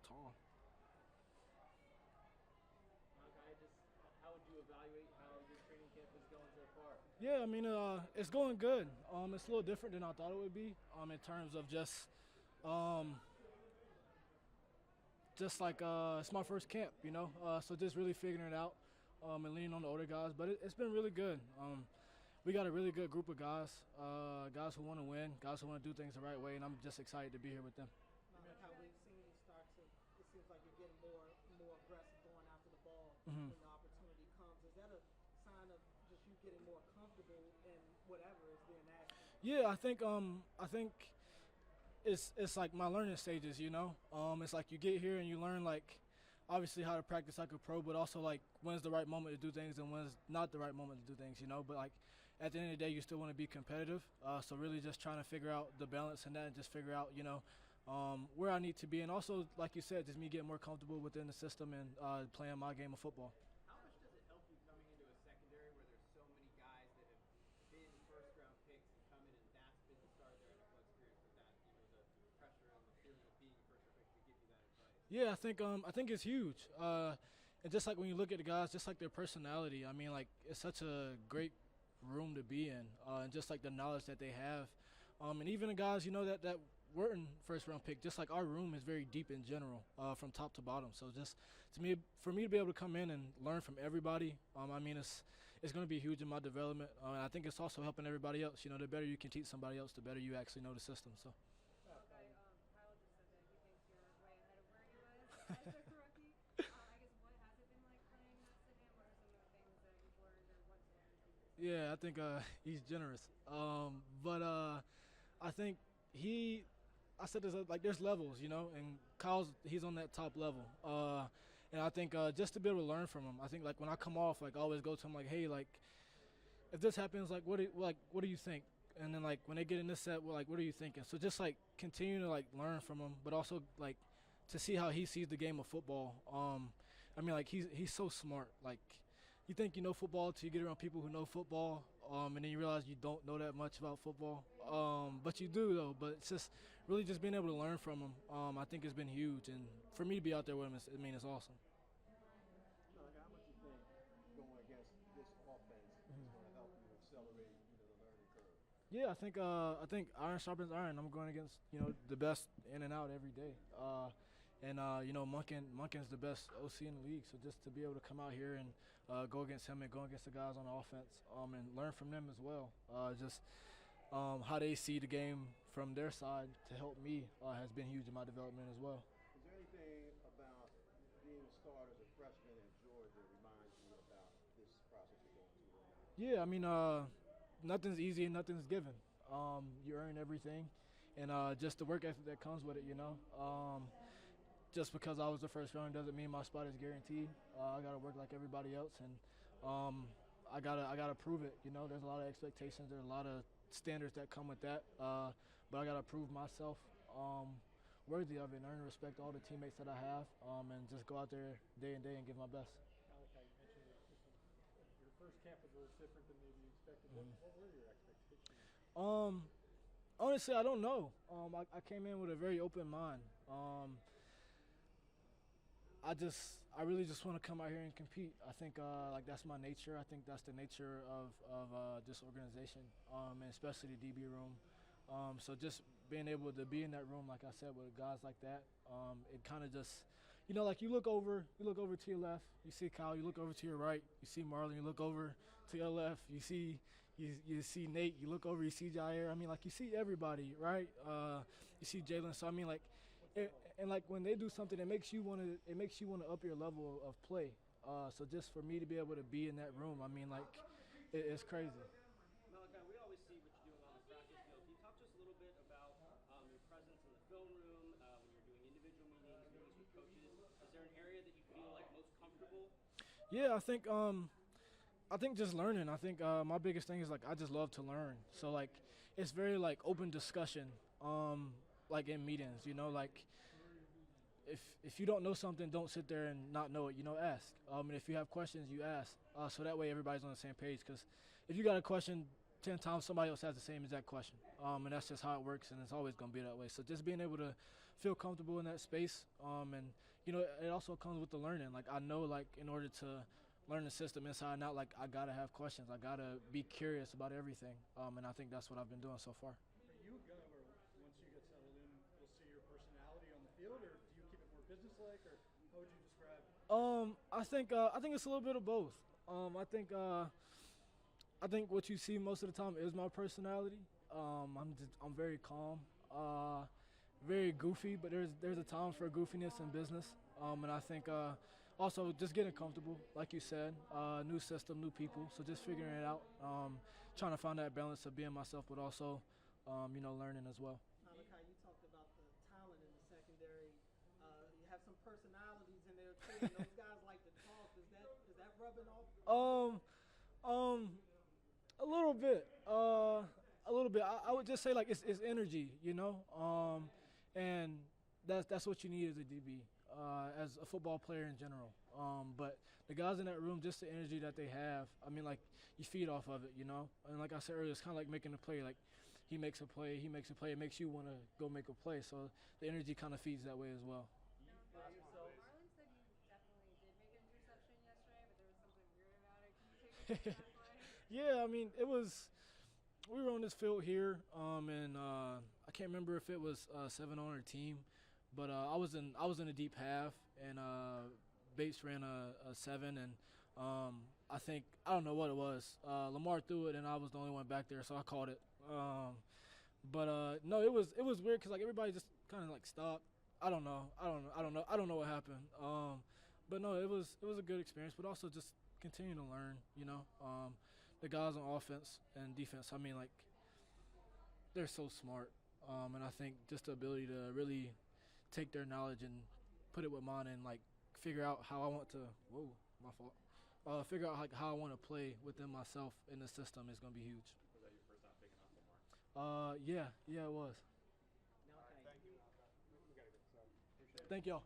tall. How would you evaluate how your training camp is going so far? Yeah, I mean, it's going good. It's a little different than I thought it would be. In terms of um, just like it's my first camp, you know. So just really figuring it out, and leaning on the older guys. But it's been really good. We got a really good group of guys, guys who want to win, guys who want to do things the right way, and I'm just excited to be here with them. How we've seen Starks, it seems like you're getting more aggressive going after the ball Mm-hmm. when the opportunity comes. Is that a sign of just you getting more comfortable in whatever is being asked? Yeah, I think it's like my learning stages, you know. It's like you get here and you learn like obviously how to practice like a pro, but also like when's the right moment to do things and when's not the right moment to do things, you know. But like at the end of the day, you still want to be competitive. So really just trying to figure out the balance in that and just figure out, you know, where I need to be, and also like you said, just me getting more comfortable within the system and playing my game of football. How much does it help you coming into a secondary where there's so many guys that have been first round picks and come in and that's been the start of their NFL experience with that, you know, the pressure and the feeling of being a first round pick to give you that advice? Yeah, I think it's huge. And just like when you look at the guys, just like their personality, I mean, like it's such a great room to be in, and just like the knowledge that they have, and even the guys, you know, that weren't first round pick. Just like our room is very deep in general, from top to bottom. So just to me, for me to be able to come in and learn from everybody, I mean, it's going to be huge in my development. And I think it's also helping everybody else. You know, the better you can teach somebody else, the better you actually know the system. So. Okay, Kyle just said that he thinks you're way ahead of where he was as a rookie. I guess what has it been like playing next to him? What are some of the things that you've learned or what's learned? Yeah, I think he's generous. But I think he, I said there's levels, you know, and he's on that top level. And I think just to be able to learn from him, I think like when I come off, like I always go to him like, hey, like if this happens, like what do you think? And then like when they get in this set, well, like what are you thinking? So just like continue to like learn from him, but also like to see how he sees the game of football. I mean, like he's so smart. Like you think you know football till you get around people who know football, and then you realize you don't know that much about football. But you do though. But it's just really just being able to learn from him. I think it's been huge, and for me to be out there with him, it's awesome. Malaki, how much you think going against this offense is going to help you accelerate, the learning curve? Yeah, I think iron sharpens iron. I'm going against the best in and out every day. And Munkin's the best OC in the league. So just to be able to come out here and go against him and go against the guys on the offense, and learn from them as well. Just how they see the game from their side to help me has been huge in my development as well. Is there anything about being a starter as a freshman in Georgia that reminds you about this process you're going through right now? Yeah, I mean, nothing's easy and nothing's given. You earn everything, and just the work ethic that comes with it, you know. Just because I was the first round doesn't mean my spot is guaranteed. I gotta work like everybody else, and I gotta prove it. You know, there's a lot of expectations, there's a lot of standards that come with that, but I gotta prove myself worthy of it and earn the respect of all the teammates that I have, and just go out there day and day and give my best. Malaki, you mentioned that your first camp was a little different than maybe you expected. What were your expectations? Honestly, I don't know. I came in with a very open mind. I really just want to come out here and compete. I think like that's my nature. I think that's the nature of this organization, and especially the DB room. So just being able to be in that room, like I said, with guys like that, it kind of just, like you look over to your left, you see Kyle. You look over to your right, you see Marlon. You look over to your left, you see Nate. You look over, you see Jair. I mean, like you see everybody, right? You see Jalen. So I mean, like. And like when they do something, it makes you want to up your level of play. So just for me to be able to be in that room, I mean, like it's crazy. Malaki, we always see what you're doing on the practice field. Can you talk to us a little bit about your presence in the film room, when you're doing individual meetings with coaches? Is there an area that you feel like most comfortable? Yeah, I think just learning. I think my biggest thing is like I just love to learn. So like it's very like open discussion. Like in meetings, like if you don't know something, don't sit there and not know it. Ask. And if you have questions, you ask. So that way everybody's on the same page. Because if you got a question, 10 times somebody else has the same exact question. And that's just how it works, and it's always going to be that way. So just being able to feel comfortable in that space, and, it also comes with the learning. Like, I know, like, in order to learn the system inside and out, like, I got to have questions. I got to be curious about everything, and I think that's what I've been doing so far. Are you a guy where once you get settled in, you'll see your personality on the field, or do you keep it more businesslike, or how would you describe it? I think it's a little bit of both. I think what you see most of the time is my personality. I'm very calm, very goofy, but there's a time for goofiness in business. And I think also just getting comfortable, like you said, new system, new people. So just figuring it out, trying to find that balance of being myself, but also learning as well. Malachi, you talked about the talent in the secondary. You have some personalities in there too. And those guys like to talk. Is that rubbing off? A little bit. A little bit. I would just say like it's energy, and that's what you need as a DB, as a football player in general. But the guys in that room, just the energy that they have. I mean, like you feed off of it, And like I said earlier, it's kind of like making a play. Like he makes a play, it makes you want to go make a play. So the energy kind of feeds that way as well. Marlon said you definitely did make an interception yesterday, but there was something weird about it. Can you take us through that play? Yeah, I mean, we were on this field here, and I can't remember if it was 7-on or team, but I was in a deep half, and Bates ran a 7, and I don't know what it was. Lamar threw it, and I was the only one back there, so I caught it. No, it was weird because like everybody just kind of like stopped. I don't know what happened. But no, it was a good experience, but also just continue to learn. The guys on offense and defense, I mean, like, they're so smart. And I think just the ability to really take their knowledge and put it with mine and, like, figure out how I want to – whoa, my fault. Figure out like how I want to play within myself in the system is going to be huge. Was that your first time picking up Lamar? Yeah, it was. Malachi, We got to get this out. Appreciate it. Thank y'all.